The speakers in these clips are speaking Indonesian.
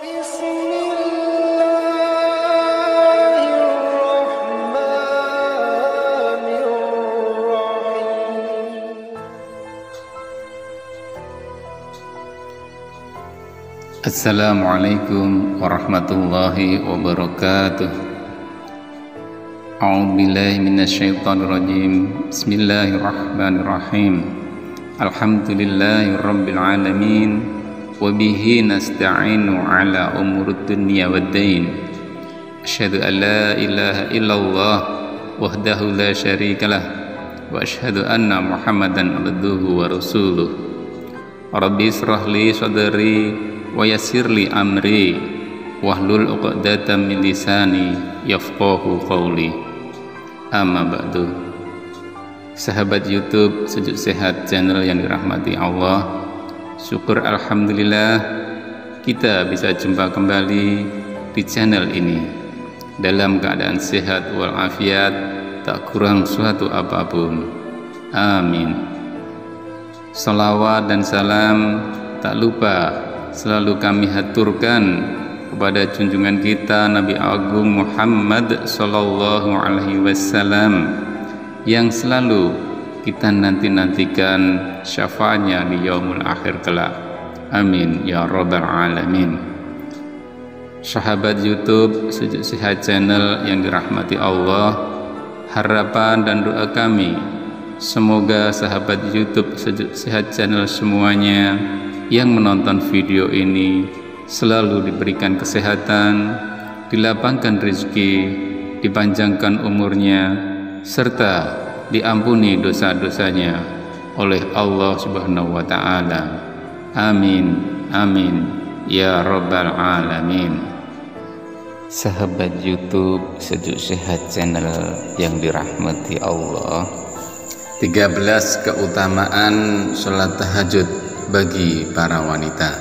Bismillahirrahmanirrahim. Assalamualaikum warahmatullahi wabarakatuh. A'udzubillahi minasyaitonirrajim. Bismillahirrahmanirrahim. Alhamdulillahi rabbil alamin. Wabihi nasta'inu ala umurud dunya waddin. Asyhadu an la ilaha illallah wahdahu la syarikalah wa asyhadu anna Muhammadan abduhu wa rasuluh. Rabbi israh li sadri wa yassir li amri wahlul 'uqdatam min lisani yafqahu qawli. Amma ba'du. Sahabat YouTube Sejuk Sehat channel yang dirahmati Allah, syukur alhamdulillah kita bisa jumpa kembali di channel ini dalam keadaan sehat walafiat, tak kurang suatu apapun. Amin. Salawat dan salam tak lupa selalu kami haturkan kepada junjungan kita Nabi Agung Muhammad Sallallahu Alaihi Wasallam yang selalu kita nantikan syafaatnya di yaumul akhir kelak. Amin ya rabbal alamin. Sahabat YouTube Sejuk Sehat channel yang dirahmati Allah, harapan dan doa kami semoga sahabat YouTube Sejuk Sehat channel semuanya yang menonton video ini selalu diberikan kesehatan, dilapangkan rezeki, dipanjangkan umurnya, serta diampuni dosa-dosanya oleh Allah Subhanahu wa Ta'ala. Amin, amin, ya Rabbal Alamin. Sahabat YouTube Sejuk Sehat channel yang dirahmati Allah, 13 keutamaan sholat tahajud bagi para wanita.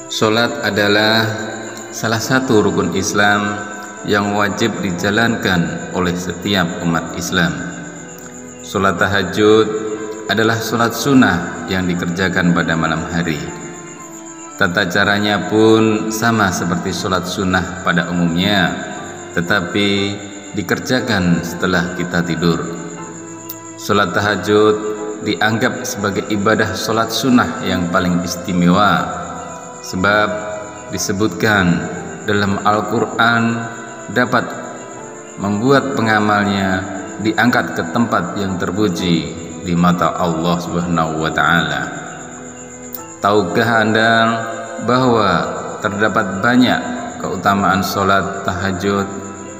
Sholat adalah salah satu rukun Islam yang wajib dijalankan oleh setiap umat Islam. Sholat tahajud adalah sholat sunnah yang dikerjakan pada malam hari. Tata caranya pun sama seperti sholat sunnah pada umumnya, tetapi dikerjakan setelah kita tidur. Sholat tahajud dianggap sebagai ibadah sholat sunnah yang paling istimewa, sebab disebutkan dalam Al-Quran dapat membuat pengamalnya diangkat ke tempat yang terpuji di mata Allah Subhanahu wa Ta'ala. Tahukah Anda bahwa terdapat banyak keutamaan sholat tahajud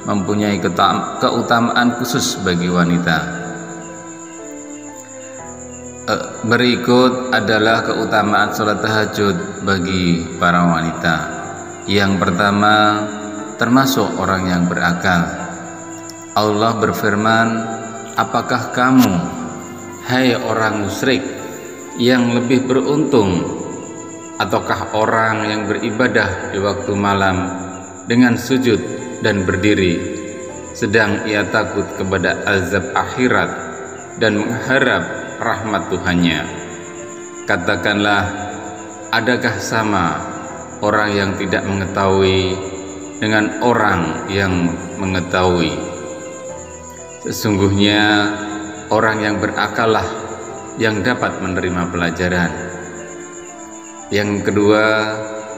mempunyai keutamaan khusus bagi wanita? Berikut adalah keutamaan sholat tahajud bagi para wanita. Yang pertama, termasuk orang yang berakal. Allah berfirman, apakah kamu, hai orang musyrik, yang lebih beruntung, ataukah orang yang beribadah di waktu malam dengan sujud dan berdiri, sedang ia takut kepada azab akhirat dan mengharap rahmat Tuhannya? Katakanlah, adakah sama orang yang tidak mengetahui dengan orang yang mengetahui? Sesungguhnya orang yang berakallah yang dapat menerima pelajaran. Yang kedua,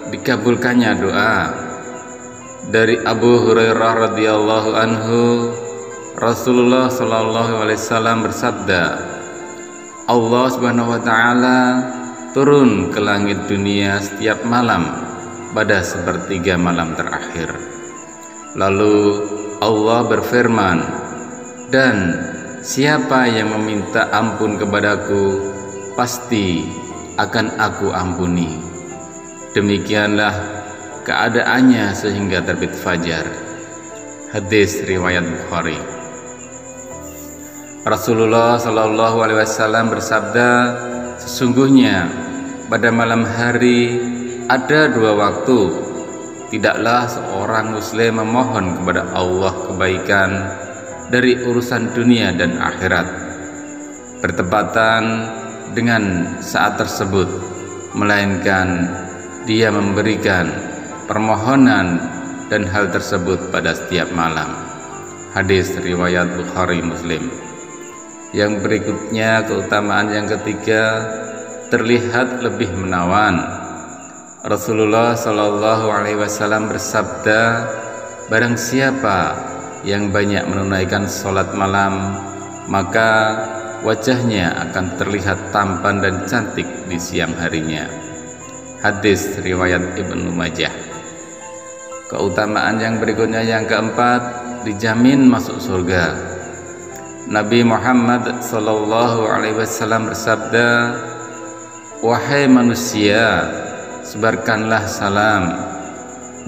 dikabulkannya doa. Dari Abu Hurairah radhiyallahu anhu, Rasulullah sallallahu alaihi wasallam bersabda, Allah Subhanahu wa Ta'ala turun ke langit dunia setiap malam pada sepertiga malam terakhir. Lalu Allah berfirman, dan siapa yang meminta ampun kepadaku, pasti akan aku ampuni. Demikianlah keadaannya sehingga terbit fajar. Hadis riwayat Bukhari. Rasulullah Shallallahu Alaihi Wasallam bersabda, sesungguhnya pada malam hari ada dua waktu, tidaklah seorang muslim memohon kepada Allah kebaikan dari urusan dunia dan akhirat bertepatan dengan saat tersebut, melainkan dia memberikan permohonan dan hal tersebut pada setiap malam. Hadis riwayat Bukhari Muslim. Yang berikutnya, keutamaan yang ketiga, terlihat lebih menawan. Rasulullah Shallallahu Alaihi Wasallam bersabda, barang siapa yang banyak menunaikan sholat malam, maka wajahnya akan terlihat tampan dan cantik di siang harinya. Hadis riwayat Ibnu Majah. Keutamaan yang berikutnya yang keempat, dijamin masuk surga. Nabi Muhammad Sallallahu Alaihi Wasallam bersabda, wahai manusia, sebarkanlah salam,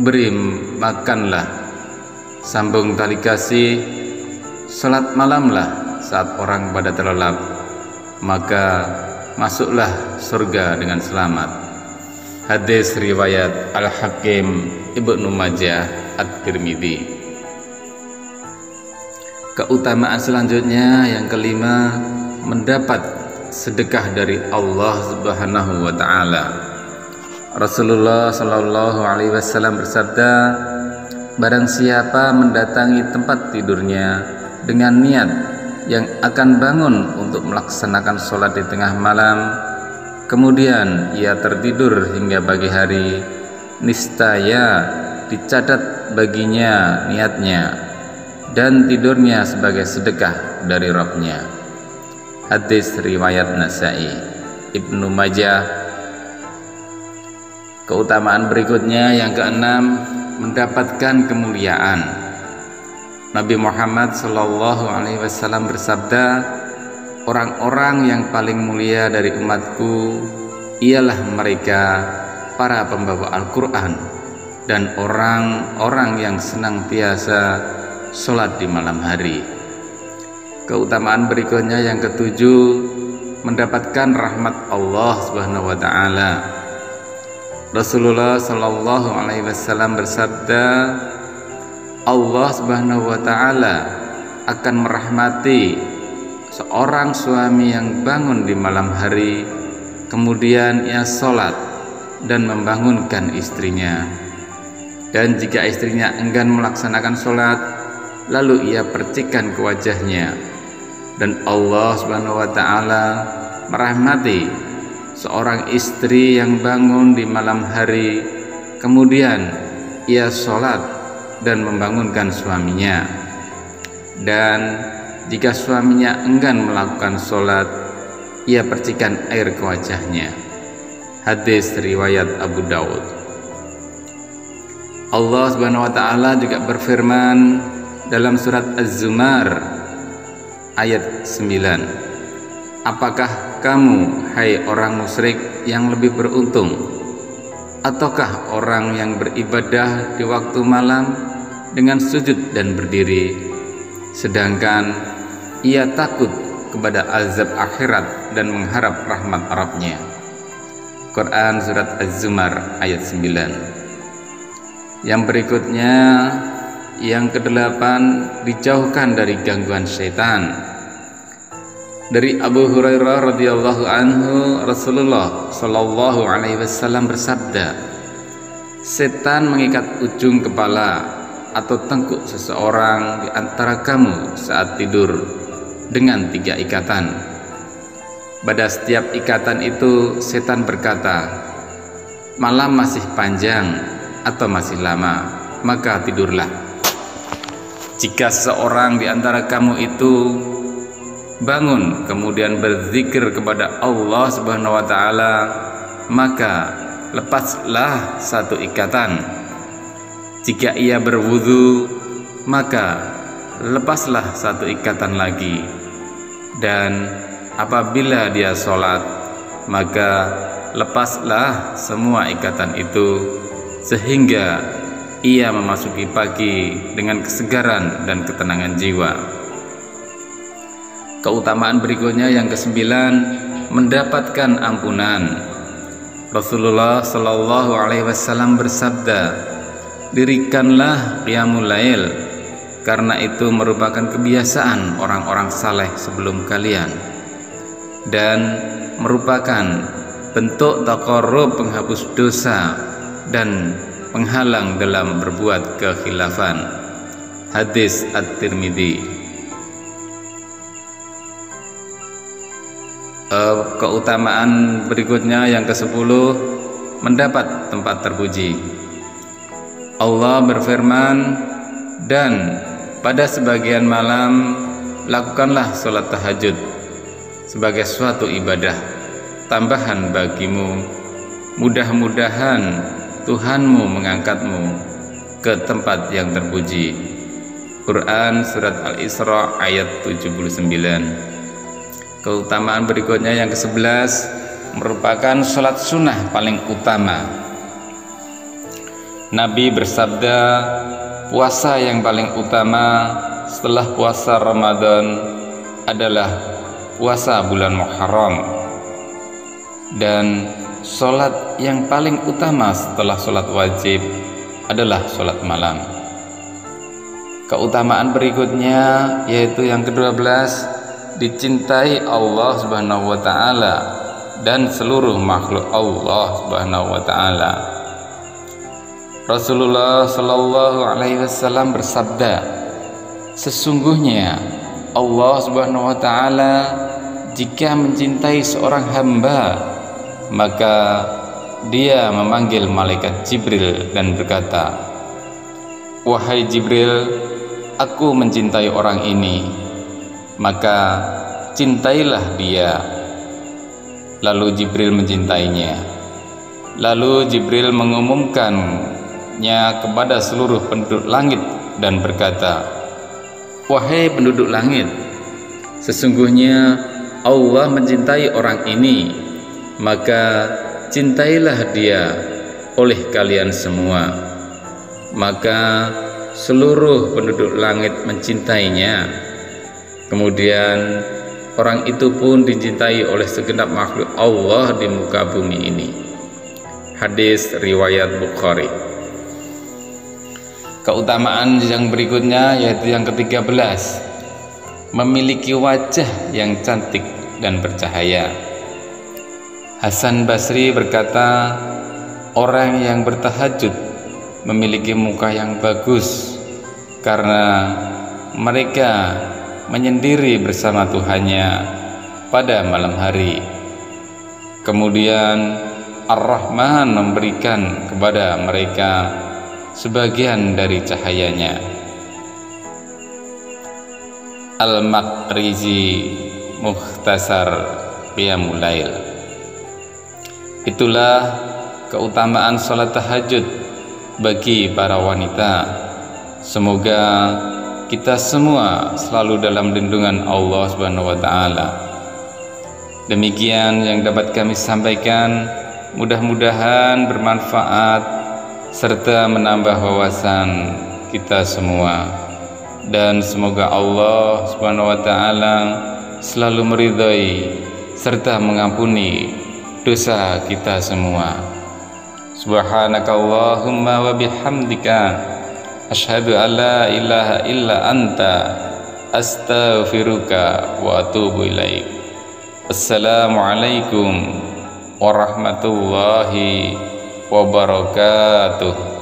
beri makanlah, sambung tali kasih, salat malamlah saat orang pada terlelap, maka masuklah surga dengan selamat. Hadis riwayat Al-Hakim, Ibnu Majah, At-Tirmidzi. Keutamaan selanjutnya yang kelima, mendapat sedekah dari Allah Subhanahu wa taala. Rasulullah Shallallahu Alaihi Wasallam bersabda, barang siapa mendatangi tempat tidurnya dengan niat yang akan bangun untuk melaksanakan sholat di tengah malam, kemudian ia tertidur hingga pagi hari, niscaya dicatat baginya niatnya dan tidurnya sebagai sedekah dari Rabb-Nya. Hadis riwayat Nasai, Ibnu Majah. Keutamaan berikutnya yang keenam, mendapatkan kemuliaan. Nabi Muhammad Shallallahu Alaihi Wasallam bersabda, orang-orang yang paling mulia dari umatku ialah mereka para pembawa Al-Quran dan orang-orang yang senantiasa sholat di malam hari. Keutamaan berikutnya yang ketujuh, mendapatkan rahmat Allah Subhanahu wa taala. Rasulullah Shallallahu Alaihi Wasallam bersabda, Allah Subhanahu wa taala akan merahmati seorang suami yang bangun di malam hari, kemudian ia sholat dan membangunkan istrinya. Dan jika istrinya enggan melaksanakan sholat, lalu ia percikan ke wajahnya, dan Allah Subhanahu wa taala merahmati seorang istri yang bangun di malam hari, kemudian ia sholat dan membangunkan suaminya. Dan jika suaminya enggan melakukan sholat, ia percikan air ke wajahnya. Hadis riwayat Abu Daud. Allah Subhanahu wa taala juga berfirman dalam surat Az-Zumar ayat 9, apakah kamu, hai orang musyrik, yang lebih beruntung, ataukah orang yang beribadah di waktu malam dengan sujud dan berdiri, sedangkan ia takut kepada azab akhirat dan mengharap rahmat Rabb-Nya. Quran surat Az-Zumar ayat 9. Yang berikutnya, yang kedelapan, dijauhkan dari gangguan syaitan. Dari Abu Hurairah radhiyallahu anhu, Rasulullah Shallallahu Alaihi Wasallam bersabda, setan mengikat ujung kepala atau tengkuk seseorang di antara kamu saat tidur dengan 3 ikatan. Pada setiap ikatan itu setan berkata, malam masih panjang atau masih lama, maka tidurlah. Jika seseorang di antara kamu itu bangun kemudian berzikir kepada Allah Subhanahu wa taala, maka lepaslah 1 ikatan. Jika ia berwudu, maka lepaslah 1 ikatan lagi. Dan apabila dia sholat, maka lepaslah semua ikatan itu, sehingga ia memasuki pagi dengan kesegaran dan ketenangan jiwa. Keutamaan berikutnya yang ke-9, mendapatkan ampunan. Rasulullah Shallallahu Alaihi Wasallam bersabda, dirikanlah qiyamul lail, karena itu merupakan kebiasaan orang-orang saleh sebelum kalian, dan merupakan bentuk taqarrub penghapus dosa dan penghalang dalam berbuat kekhilafan. Hadis At-Tirmidzi. Keutamaan berikutnya yang ke-10, mendapat tempat terpuji. Allah berfirman, dan pada sebagian malam lakukanlah sholat tahajud sebagai suatu ibadah tambahan bagimu, mudah-mudahan Tuhanmu mengangkatmu ke tempat yang terpuji. Quran Surat Al-Isra ayat 79. Keutamaan berikutnya yang ke-11, merupakan sholat sunnah paling utama. Nabi bersabda, puasa yang paling utama setelah puasa Ramadan adalah puasa bulan Muharram, dan sholat yang paling utama setelah sholat wajib adalah sholat malam. Keutamaan berikutnya yaitu yang ke-12, dicintai Allah Subhanahu wa taala dan seluruh makhluk Allah Subhanahu wa taala. Rasulullah sallallahu alaihi wasallam bersabda, sesungguhnya Allah Subhanahu wa taala jika mencintai seorang hamba, maka dia memanggil malaikat Jibril dan berkata, wahai Jibril, aku mencintai orang ini, maka cintailah dia. Lalu Jibril mencintainya. Lalu Jibril mengumumkannya kepada seluruh penduduk langit dan berkata, wahai penduduk langit, sesungguhnya Allah mencintai orang ini, maka cintailah dia oleh kalian semua. Maka seluruh penduduk langit mencintainya. Kemudian orang itu pun dicintai oleh segenap makhluk Allah di muka bumi ini. Hadis riwayat Bukhari. Keutamaan yang berikutnya yaitu yang ke-13, memiliki wajah yang cantik dan bercahaya. Hasan Basri berkata, orang yang bertahajud memiliki muka yang bagus karena mereka menyendiri bersama Tuhannya pada malam hari. Kemudian Ar-Rahman memberikan kepada mereka sebagian dari cahayanya. Al-Maqrizi Mukhtasar Qiyamul Lail. Itulah keutamaan salat tahajud bagi para wanita. Semoga kita semua selalu dalam lindungan Allah Subhanahu wa taala. Demikian yang dapat kami sampaikan, mudah-mudahan bermanfaat serta menambah wawasan kita semua, dan semoga Allah Subhanahu wa taala selalu meridhai serta mengampuni dosa kita semua. Subhanakallahumma wa bihamdika asyhadu an la ilaha illa anta astaghfiruka wa atubu ilaik. Assalamualaikum warahmatullahi wabarakatuh.